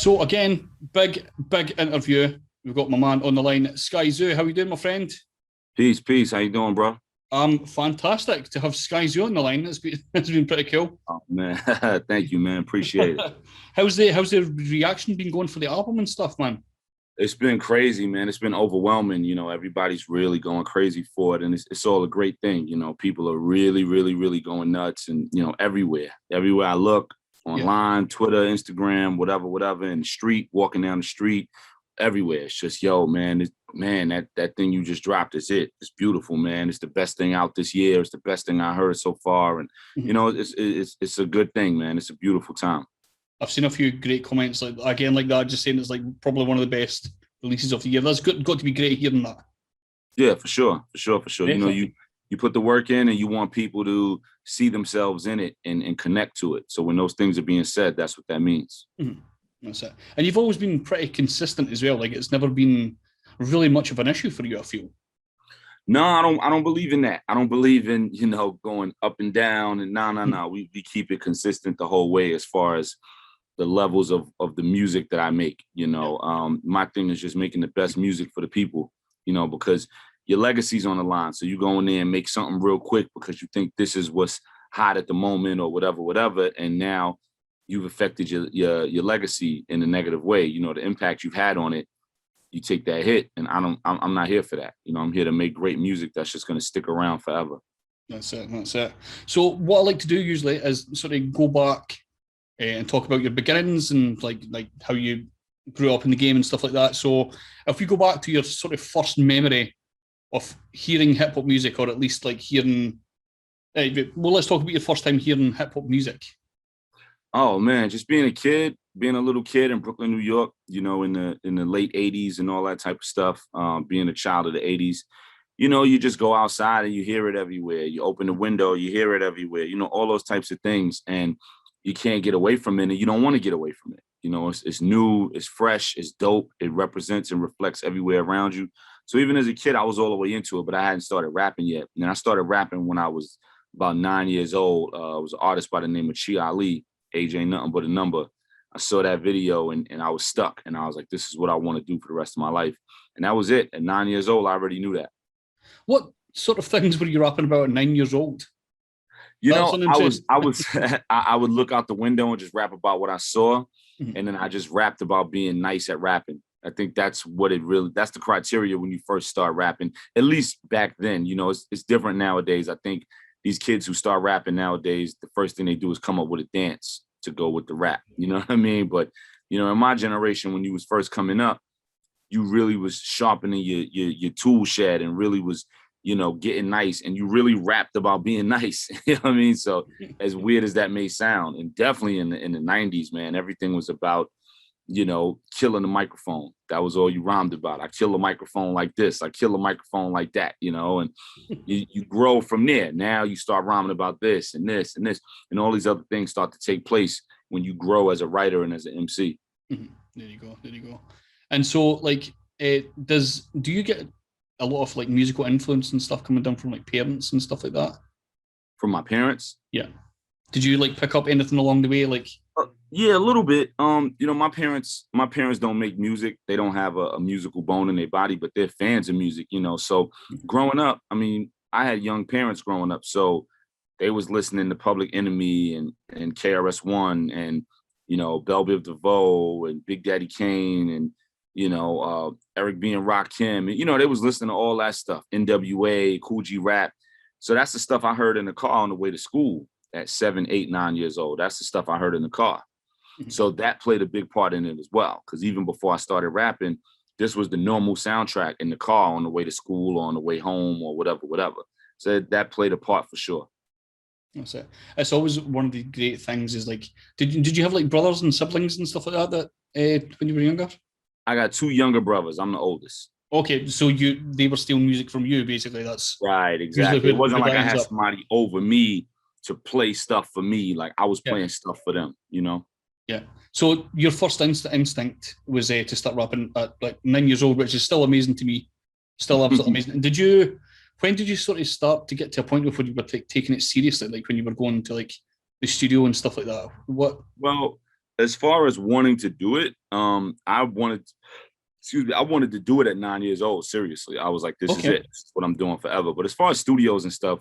So again, big interview. We've got my man on the line, Skyzoo. How you doing, my friend? Peace, peace. How you doing, bro? Fantastic to have Skyzoo on the line. It's been pretty cool. Oh man, thank you, man. Appreciate it. How's the reaction been going for the album and stuff, man? It's been crazy, man. It's been overwhelming. Everybody's really going crazy for it, and it's all a great thing. People are really, really, really going nuts, and everywhere I look, Yeah, online, Twitter, Instagram, whatever, in the street, walking down the street, everywhere. It's just, yo, man, that thing you just dropped is it. It's beautiful, man. It's the best thing out this year. It's the best thing I heard so far, and Mhm. it's a good thing, man. It's a beautiful time. I've seen a few great comments like again like that, just saying it's like probably one of the best releases of the year. That's got to be great hearing that. Yeah, for sure, for sure, for sure. Definitely. You put the work in, and you want people to see themselves in it and connect to it. So when those things are being said, that's what that means. Mhm. That's it. And you've always been pretty consistent as well. Like it's never been really much of an issue for you, I feel. No, I don't believe in that. I don't believe in, going up and down and no, no, Mhm. no. We keep it consistent the whole way as far as the levels of the music that I make. Yeah. My thing is just making the best music for the people, because your legacy's on the line. So you go in there and make something real quick because you think this is what's hot at the moment or whatever. And now you've affected your legacy in a negative way. The impact you've had on it, you take that hit, and I'm not here for that. I'm here to make great music that's just going to stick around forever. That's it. That's it. So what I like to do usually is sort of go back and talk about your beginnings and like how you grew up in the game and stuff like that. So if we go back to your sort of first memory of hearing hip hop music, or at least like hearing, well, let's talk about your first time hearing hip hop music. Oh man, just being a kid, being a little kid in Brooklyn, New York, in the late '80s and all that type of stuff. Being a child of the '80s, you just go outside and you hear it everywhere. You open the window, you hear it everywhere. All those types of things, and you can't get away from it, and you don't want to get away from it. It's new, it's fresh, it's dope. It represents and reflects everywhere around you. So even as a kid, I was all the way into it, but I hadn't started rapping yet. And I started rapping when I was about 9 years old. I was an artist by the name of Chi Ali. Age ain't nothing but a number. I saw that video and I was stuck, and I was like, this is what I want to do for the rest of my life. And that was it. At 9 years old, I already knew that. What sort of things were you rapping about at 9 years old? You That's know, an I was, interest. I was, I would look out the window and just rap about what I saw, Mhm. and then I just rapped about being nice at rapping. I think that's the criteria when you first start rapping. At least back then, it's different nowadays. I think these kids who start rapping nowadays, the first thing they do is come up with a dance to go with the rap. You know what I mean? But in my generation, when you was first coming up, you really was sharpening your tool shed and really was, getting nice, and you really rapped about being nice. You know what I mean? So as weird as that may sound, and definitely in the 90s, man, everything was about, killing the microphone. That was all you rhymed about. I kill a microphone like this. I kill a microphone like that, and you grow from there. Now you start rhyming about this and this and this, and all these other things start to take place when you grow as a writer and as an MC. Mhm. There you go. There you go. And so, like, do you get a lot of like musical influence and stuff coming down from like parents and stuff like that? From my parents, Yeah. Did you like pick up anything along the way? Like, yeah, a little bit. My parents don't make music. They don't have a musical bone in their body, but they're fans of music. So growing up, I mean, I had young parents growing up, so they was listening to Public Enemy and KRS-One and Belle Biv DeVoe and Big Daddy Kane and Eric B and Rakim, and they was listening to all that stuff, NWA, Cool G Rap. So that's the stuff I heard in the car on the way to school at 7, 8, 9 years old. That's the stuff I heard in the car. mhm. So that played a big part in it as well. Because even before I started rapping, this was the normal soundtrack in the car on the way to school or on the way home or whatever. So that played a part for sure. That's it. It's always one of the great things is like, did you have like brothers and siblings and stuff like that when you were younger? I got two younger brothers. I'm the oldest. Okay, so they were stealing music from you basically. That's Right, usually exactly. It wasn't who like that I ends had up. somebody over me to play stuff for me. Like I was Yeah, playing stuff for them. yeah. So your first instinct was to start rapping at like 9 years old, which is still amazing to me. Still absolutely amazing. And when did you sort of start to get to a point where you were taking it seriously, like when you were going to like the studio and stuff like that? What? Well, As far as wanting to do it, I wanted to do it at 9 years old. Seriously, I was like, this is it. This is what I'm doing forever. But as far as studios and stuff,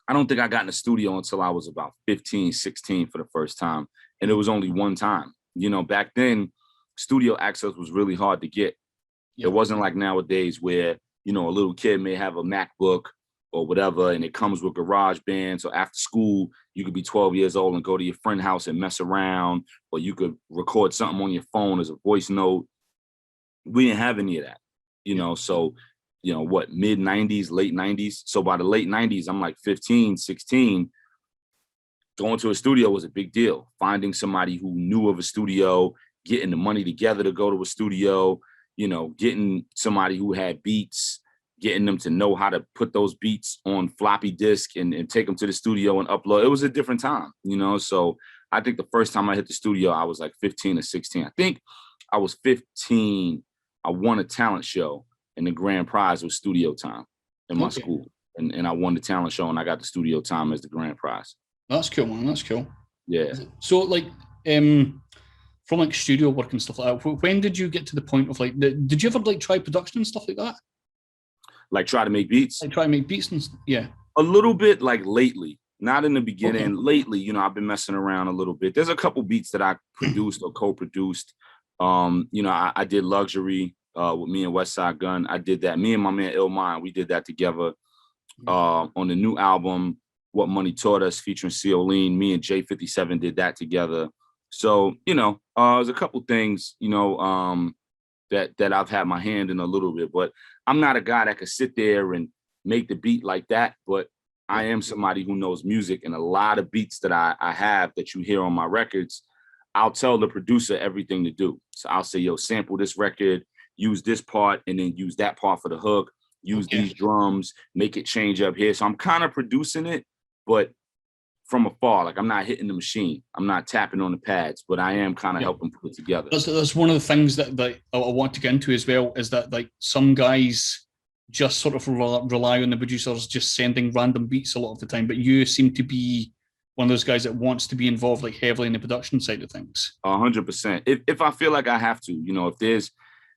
I don't think I got in the studio until I was about 15, 16 for the first time. And it was only one time. You know, back then, studio access was really hard to get. It wasn't like nowadays where, you know, a little kid may have a MacBook or whatever, and it comes with GarageBand. So after school, you could be 12 years old and go to your friend's house and mess around, or you could record something on your phone as a voice note. We didn't have any of that, you know, so, you know, what, mid 90s, late 90s. So by the late 90s, I'm like 15, 16. Going to a studio was a big deal. Finding somebody who knew of a studio, getting the money together to go to a studio, you know, getting somebody who had beats, getting them to know how to put those beats on floppy disk and take them to the studio and upload. It was a different time, you know? So I think the first time I hit the studio, I was like 15 or 16. I think I was 15. I won a talent show and the grand prize was studio time in my school. And I won the talent show and I got the studio time as the grand prize. That's cool, man. That's cool. Yeah. So like, from like studio work and stuff like that, when did you get to the point of like, did you ever like try production and stuff like that? Like try to make beats? Like try to make beats and yeah. A little bit like lately, not in the beginning. Lately, you know, I've been messing around a little bit. There's a couple beats that I produced or co-produced. You know, I did Luxury with me and Westside Gun. I did that. Me and my man Ill Mind, we did that together. On the new album, What Money Taught Us, featuring Ceoline, me and J57 did that together. So, you know, there's a couple things, you know, that I've had my hand in a little bit, but I'm not a guy that could sit there and make the beat like that. But I am somebody who knows music, and a lot of beats that I have that you hear on my records, I'll tell the producer everything to do. So I'll say, yo, sample this record, use this part, and then use that part for the hook, use these drums, make it change up here. So I'm kind of producing it, but from afar, like I'm not hitting the machine. I'm not tapping on the pads, but I am kind of helping put it together. That's one of the things that I want to get into as well, is that like some guys just sort of rely on the producers just sending random beats a lot of the time, but you seem to be one of those guys that wants to be involved like heavily in the production side of things. 100%. If I feel like I have to, you know, if there's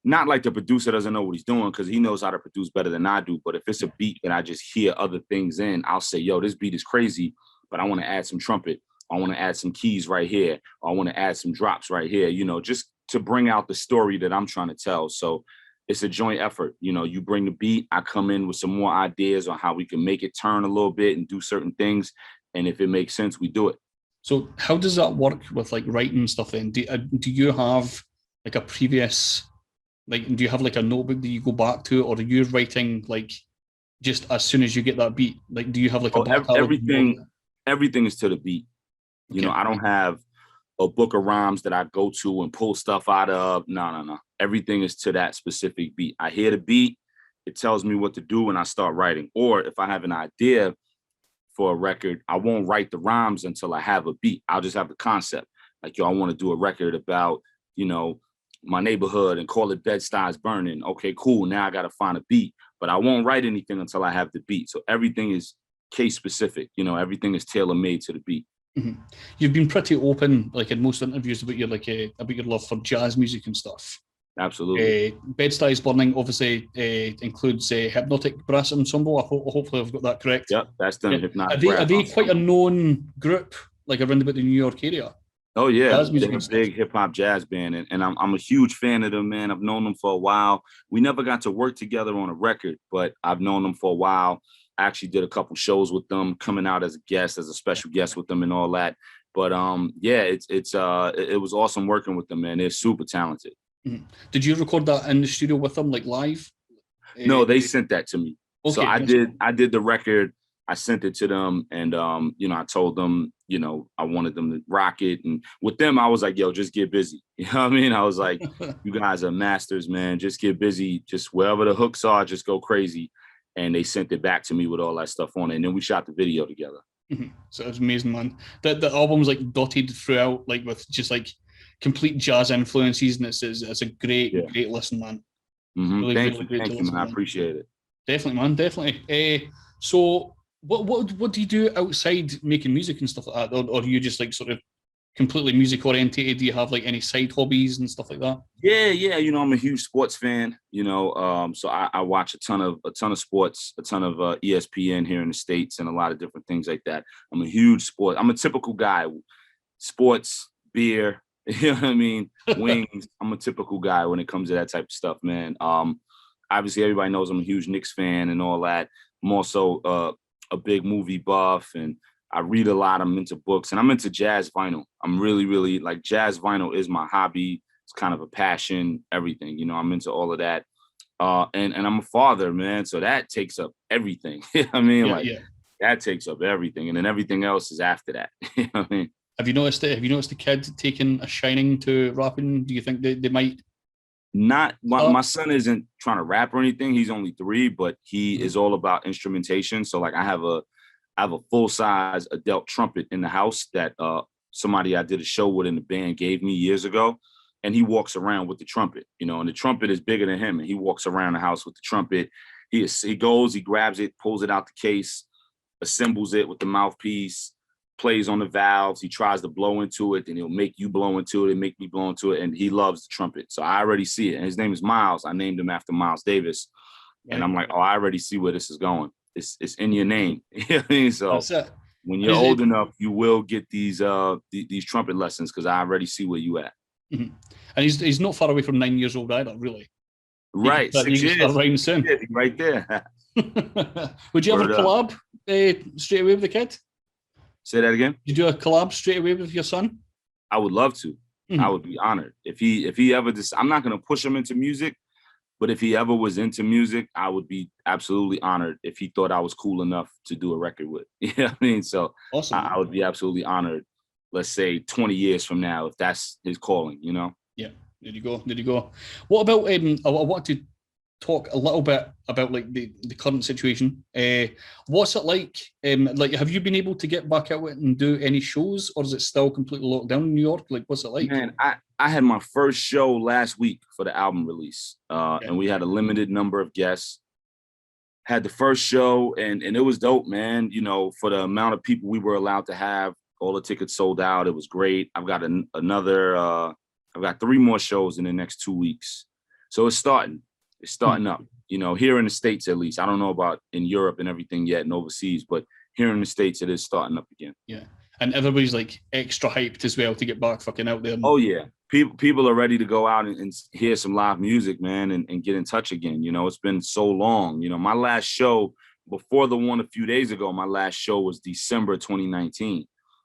not like the producer doesn't know what he's doing because he knows how to produce better than I do, but if it's a beat that I just hear other things in, I'll say, yo, this beat is crazy, but I want to add some trumpet. I want to add some keys right here. Or I want to add some drops right here, you know, just to bring out the story that I'm trying to tell. So it's a joint effort. You know, you bring the beat, I come in with some more ideas on how we can make it turn a little bit and do certain things. And if it makes sense, we do it. So how does that work with like writing stuff then? Do you have like a previous, like, do you have like a notebook that you go back to, or are you writing like just as soon as you get that beat? Like, do you have like a everything is to the beat. You know, I don't have a book of rhymes that I go to and pull stuff out of. No. Everything is to that specific beat. I hear the beat, it tells me what to do, and I start writing. Or if I have an idea for a record, I won't write the rhymes until I have a beat. I'll just have the concept. Like, yo, I want to do a record about, you know, my neighborhood and call it Bed-Stuys Burning. Okay, cool. Now I got to find a beat, but I won't write anything until I have the beat. So everything is case specific. You know, everything is tailor made to the beat. Mm-hmm. You've been pretty open, like in most interviews, about your about your love for jazz music and stuff. Absolutely. Bed-Stuys Burning obviously includes Hypnotic Brass Ensemble. Hopefully I've got that correct. Yep, that's done. Are they quite a known group, like around about the New York area? Oh yeah, they're a big hip hop jazz band, and I'm a huge fan of them, man. I've known them for a while. We never got to work together on a record, but I've known them for a while. I actually did a couple shows with them, coming out as a guest, as a special guest with them, and all that. But yeah, it was awesome working with them, man. They're super talented. Mm-hmm. Did you record that in the studio with them, like live? No, they sent that to me. Okay, so I did the record. I sent it to them, and you know, I told them, you know, I wanted them to rock it. And with them, I was like, yo, just get busy. You know what I mean? I was like, you guys are masters, man. Just get busy. Just wherever the hooks are, just go crazy. And they sent it back to me with all that stuff on it. And then we shot the video together. Mm-hmm. So it was amazing, man. The album's like dotted throughout, like with just like complete jazz influences, and it's a great listen, man. Mm-hmm. Really, Thank you, man. I appreciate it. Definitely, man. Definitely. So what do you do outside making music and stuff like that, or are you just like sort of completely music orientated? Do you have like any side hobbies and stuff like that? Yeah. I'm a huge sports fan. So I watch a ton of sports, a ton of ESPN here in the States, and a lot of different things like that. I'm a huge sport. I'm a typical guy. Sports, beer, you know what I mean? Wings. I'm a typical guy when it comes to that type of stuff, man. Obviously everybody knows I'm a huge Knicks fan and all that. I'm also a big movie buff, and I read a lot. I'm into books, and I'm into jazz vinyl. I'm really, really like jazz vinyl is my hobby. It's kind of a passion, everything. I'm into all of that. And I'm a father, man. So that takes up everything. You know what I mean? Yeah. That takes up everything. And then everything else is after that. You know what I mean? Have you noticed it? Have you noticed the kid taking a shining to rapping? Do you think they might? Not my son isn't trying to rap or anything. He's only 3, but he is all about instrumentation. So like I have a full-size adult trumpet in the house that somebody I did a show with in the band gave me years ago. And he walks around with the trumpet, and the trumpet is bigger than him. And he walks around the house with the trumpet. He grabs it, pulls it out the case, assembles it with the mouthpiece, plays on the valves. He tries to blow into it, then he'll make you blow into it and make me blow into it. And he loves the trumpet. So I already see it. And his name is Miles. I named him after Miles Davis. Right. And I'm like, I already see where this is going. It's in your name. You know what I mean? So when you're old enough, you will get these trumpet lessons because I already see where you at. Mm-hmm. And he's not far away from 9 years old either, really. Right, 6 years. Right soon. Right there. Would you ever collab straight away with the kid? Say that again. You do a collab straight away with your son? I would love to. Mm-hmm. I would be honored if he ever. I'm not going to push him into music, but if he ever was into music, I would be absolutely honored if he thought I was cool enough to do a record with. You know what I mean? So awesome. I would be absolutely honored. Let's say 20 years from now, if that's his calling, Yeah, there you go. What about, I want to talk a little bit about like the current situation. What's it like? Like, have you been able to get back out and do any shows, or is it still completely locked down in New York? Like, what's it like? Man, I had my first show last week for the album release, and we had a limited number of guests. Had the first show, and it was dope, man. For the amount of people we were allowed to have. All the tickets sold out. It was great. I've got I've got 3 more shows in the next 2 weeks. So it's starting up, here in the States, at least. I don't know about in Europe and everything yet and overseas, but here in the States, it is starting up again. Yeah. And everybody's like extra hyped as well to get back fucking out there. Oh yeah. People are ready to go out and hear some live music, man, and get in touch again. It's been so long. My last show before the one a few days ago, my last show was December 2019.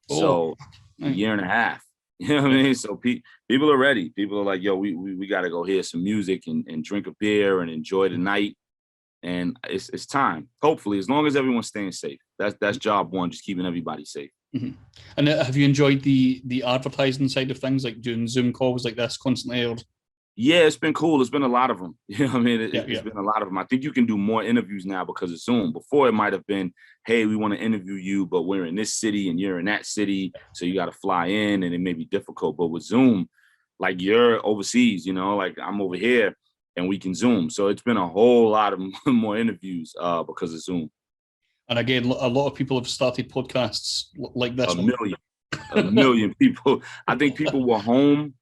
So a year and a half, you know what I mean? So people are ready. People are like, yo, we got to go hear some music and drink a beer and enjoy the night. And it's time, hopefully, as long as everyone's staying safe. That's job one, just keeping everybody safe. Mm-hmm. And have you enjoyed the advertising side of things, like doing Zoom calls like this constantly? Or? Yeah, it's been cool. It's been a lot of them. You know what I mean? It's been a lot of them. I think you can do more interviews now because of Zoom. Before it might have been, hey, we want to interview you, but we're in this city and you're in that city. So you got to fly in and it may be difficult. But with Zoom, like you're overseas, like I'm over here and we can Zoom. So it's been a whole lot of more interviews because of Zoom. And again, a lot of people have started podcasts like this. A million people. I think people were home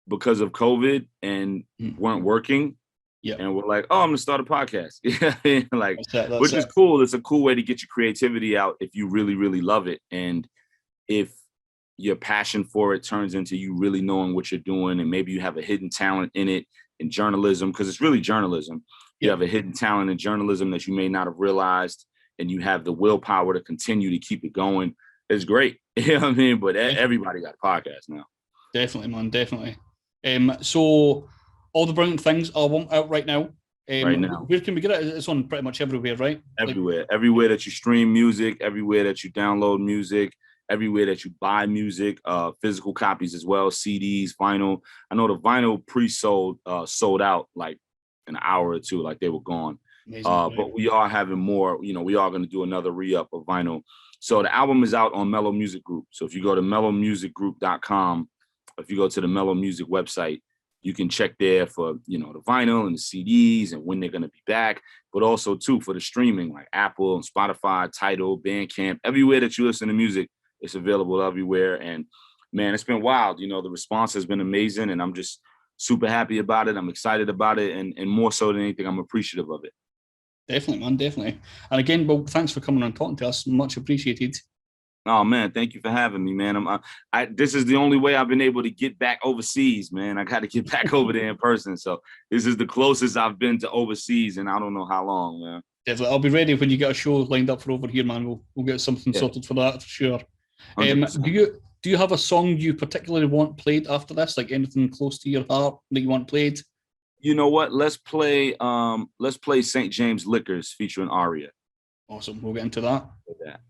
because of COVID and weren't working. Yeah. And we're like, I'm gonna start a podcast. Like, which is cool. It's a cool way to get your creativity out if you really, really love it. And if your passion for it turns into you really knowing what you're doing, and maybe you have a hidden talent in it, in journalism, because it's really journalism. You have a hidden talent in journalism that you may not have realized, and you have the willpower to continue to keep it going. It's great. You know what I mean? But everybody got a podcast now. Definitely, man. Definitely. So All the Brilliant Things are out right now. Right now. Where can we get it? It's on pretty much everywhere, right? Everywhere. Everywhere that you stream music, everywhere that you download music, everywhere that you buy music, physical copies as well, CDs, vinyl. I know the vinyl pre-sold sold out like an hour or two, like they were gone. But we are having more, we are going to do another re-up of vinyl. So the album is out on Mellow Music Group. So if you go to mellowmusicgroup.com, if you go to the Mellow Music website, you can check there for, the vinyl and the CDs and when they're going to be back, but also too for the streaming like Apple and Spotify, Tidal, Bandcamp, everywhere that you listen to music, it's available everywhere. And man, it's been wild. You know, the response has been amazing, and I'm just super happy about it. I'm excited about it, and more so than anything, I'm appreciative of it. Definitely, man, definitely. And again, well, thanks for coming on and talking to us. Much appreciated. Oh man, thank you for having me, man. This is the only way I've been able to get back overseas, man. I got to get back over there in person. So this is the closest I've been to overseas, and I don't know how long, man. Definitely, I'll be ready when you get a show lined up for over here, man. We'll get something sorted for that for sure. 100%. Do you have a song you particularly want played after this? Like anything close to your heart that you want played? You know what? Let's play St. James Liquors featuring Aria. Awesome. We'll get into that. With that.